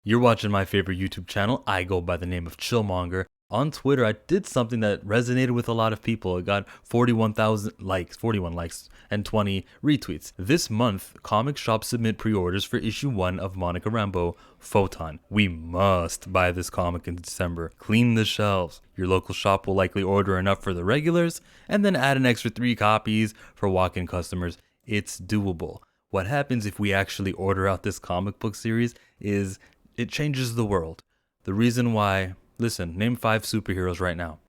You're watching my favorite YouTube channel. I go by the name of Chillmonger. On Twitter, I did something that resonated with a lot of people. It got 41 likes, and 20 retweets. This month, comic shops submit pre-orders for issue 1 of Monica Rambeau, Photon. We must buy this comic in December. Clean the shelves. Your local shop will likely order enough for the regulars, and then add an extra 3 copies for walk-in customers. It's doable. What happens if we actually order out this comic book series is it changes the world. The reason why, listen, name 5 superheroes right now.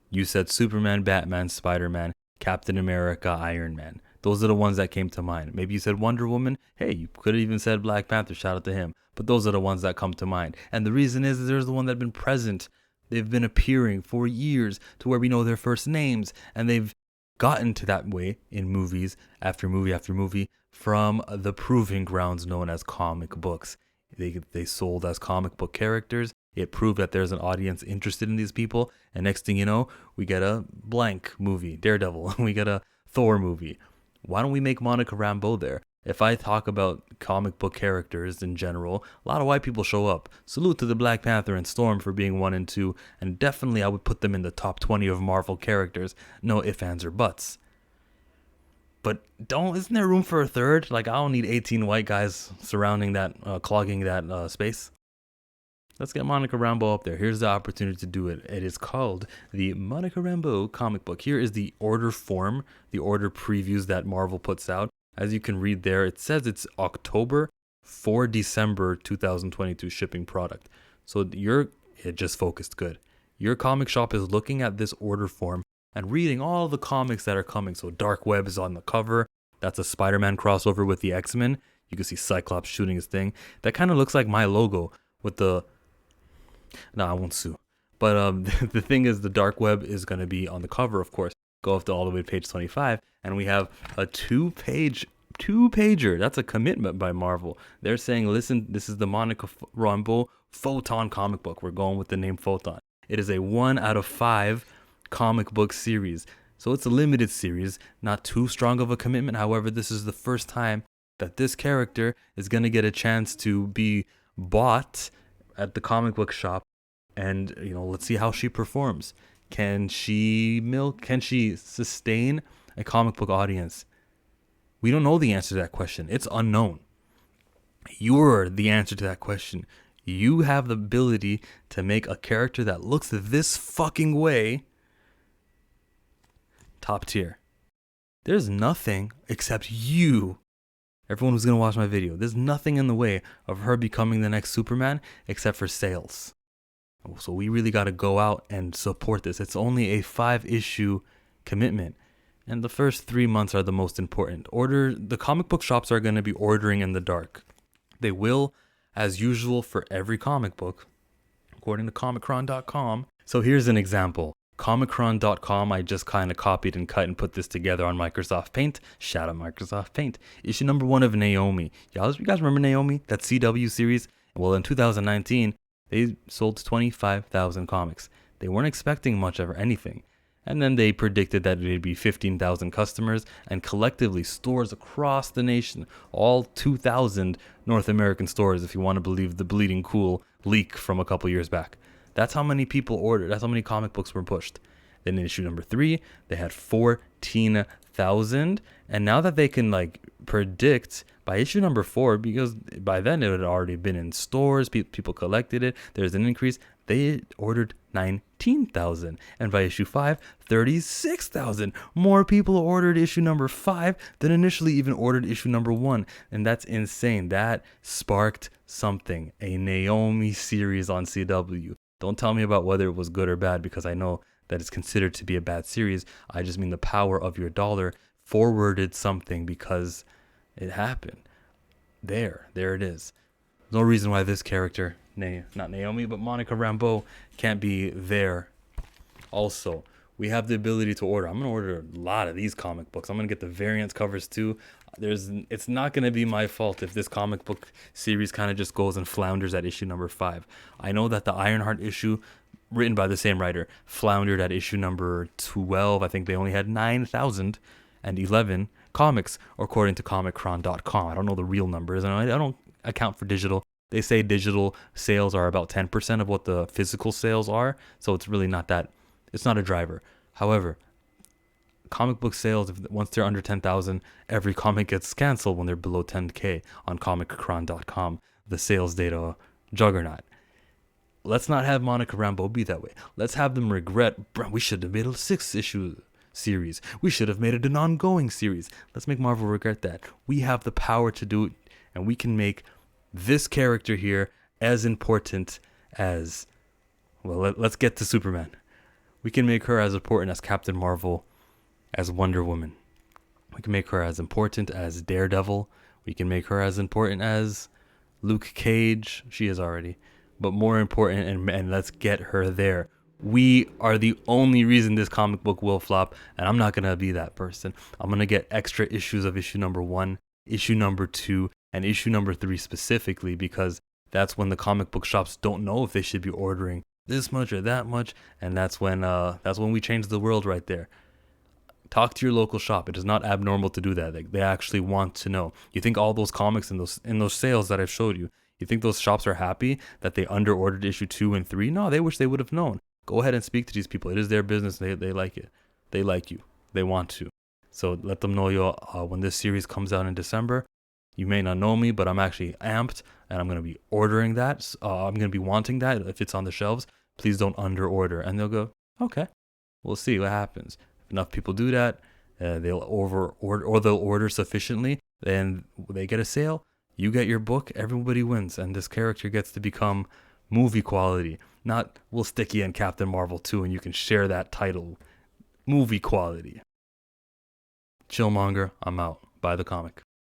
You said Superman, Batman, Spider-Man, Captain America, Iron Man. Those are the ones that came to mind. Maybe you said Wonder Woman. Hey, you could have even said Black Panther. Shout out to him. But those are the ones that come to mind. And the reason is there's the one that have been present. They've been appearing for years to where we know their first names. And they've gotten to that way in movies after movie after movie from the proving grounds known as comic books. They sold as comic book characters. It proved that there's an audience interested in these people. And next thing you know, we get a blank movie, Daredevil. We get a Thor movie. Why don't we make Monica Rambeau there? If I talk about comic book characters in general, a lot of white people show up. Salute to the Black Panther and Storm for being 1 and 2. And definitely I would put them in the top 20 of Marvel characters. No ifs, ands, or buts. But isn't there room for a third? Like, I don't need 18 white guys surrounding that, clogging that space. Let's get Monica Rambeau up there. Here's the opportunity to do it. It is called the Monica Rambeau comic book. Here is the order form, the order previews that Marvel puts out. As you can read there, it says it's October for December 2022 shipping product. So it just focused good. Your comic shop is looking at this order form and reading all the comics that are coming. So Dark Web is on the cover. That's a Spider-Man crossover with the X-Men. You can see Cyclops shooting his thing. That kind of looks like my logo with the... No, I won't sue. But the thing is, the Dark Web is going to be on the cover, of course. Go up to all the way to page 25, and we have a two-pager. That's a commitment by Marvel. They're saying, listen, this is the Monica Rambeau Photon comic book. We're going with the name Photon. It is a 1 out of 5 comic book series. So it's a limited series, not too strong of a commitment. However, this is the first time that this character is going to get a chance to be bought at the comic book shop. And, let's see how she performs. Can she sustain a comic book audience? We don't know the answer to that question. It's unknown. You're the answer to that question. You have the ability to make a character that looks this fucking way top tier. There's nothing except you. Everyone who's going to watch my video. There's nothing in the way of her becoming the next Superman except for sales. So we really got to go out and support this. It's only a 5-issue commitment. And the first 3 months are the most important. The comic book shops are going to be ordering in the dark. They will, as usual for every comic book, according to comichron.com. So here's an example. Comichron.com, I just kind of copied and cut and put this together on Microsoft Paint. Shout out Microsoft Paint. Issue number 1 of Naomi. You guys remember Naomi? That CW series? Well, in 2019, they sold 25,000 comics. They weren't expecting much of anything. And then they predicted that it'd be 15,000 customers, and collectively stores across the nation, all 2,000 North American stores, if you want to believe the Bleeding Cool leak from a couple years back. That's how many people ordered. That's how many comic books were pushed. Then in issue number 3, they had 14,000. And now that they can predict by issue number 4, because by then it had already been in stores, people collected it, there's an increase. They ordered 19,000. And by issue 5, 36,000. More people ordered issue number 5 than initially even ordered issue number 1. And that's insane. That sparked something. A Naomi series on CW. Don't tell me about whether it was good or bad, because I know that it's considered to be a bad series. I just mean the power of your dollar forwarded something because it happened. There it is. No reason why this character, not Naomi, but Monica Rambeau, can't be there. Also, we have the ability to order. I'm going to order a lot of these comic books. I'm going to get the variants covers too. It's not going to be my fault if this comic book series kind of just goes and flounders at issue number 5. I know that the Ironheart issue, written by the same writer, floundered at issue number 12. I think they only had 9,011 comics, according to comichron.com. I don't know the real numbers, and I don't account for digital. They say digital sales are about 10% of what the physical sales are, so it's really not that, it's not a driver. However, comic book sales, once they're under 10,000, every comic gets canceled when they're below 10K on comiccron.com, the sales data juggernaut. Let's not have Monica Rambeau be that way. Let's have them regret, "Bro, we should have made a 6-issue series. We should have made it an ongoing series." Let's make Marvel regret that. We have the power to do it, and we can make this character here as important as, well, let's get to Superman. We can make her as important as Captain Marvel, as Wonder Woman. We can make her as important as Daredevil. We can make her as important as Luke Cage. She is already. But more important, and let's get her there. We are the only reason this comic book will flop, and I'm not going to be that person. I'm going to get extra issues of issue number 1, issue number 2, and issue number 3 specifically, because that's when the comic book shops don't know if they should be ordering this much or that much, and that's when we change the world right there. Talk to your local shop. It is not abnormal to do that. They actually want to know. You think all those comics in those sales that I've showed you, you think those shops are happy that they underordered issue 2 and 3? No, they wish they would have known. Go ahead and speak to these people. It is their business. They like it. They like you. They want to. So let them know, when this series comes out in December, you may not know me, but I'm actually amped, and I'm going to be ordering that. I'm going to be wanting that if it's on the shelves. Please don't underorder. And they'll go, okay, we'll see what happens. If enough people do that, they'll order sufficiently, then they get a sale. You get your book, everybody wins, and this character gets to become movie quality. Not, we'll stick you in Captain Marvel 2 and you can share that title. Movie quality. Chillmonger, I'm out. Buy the comic.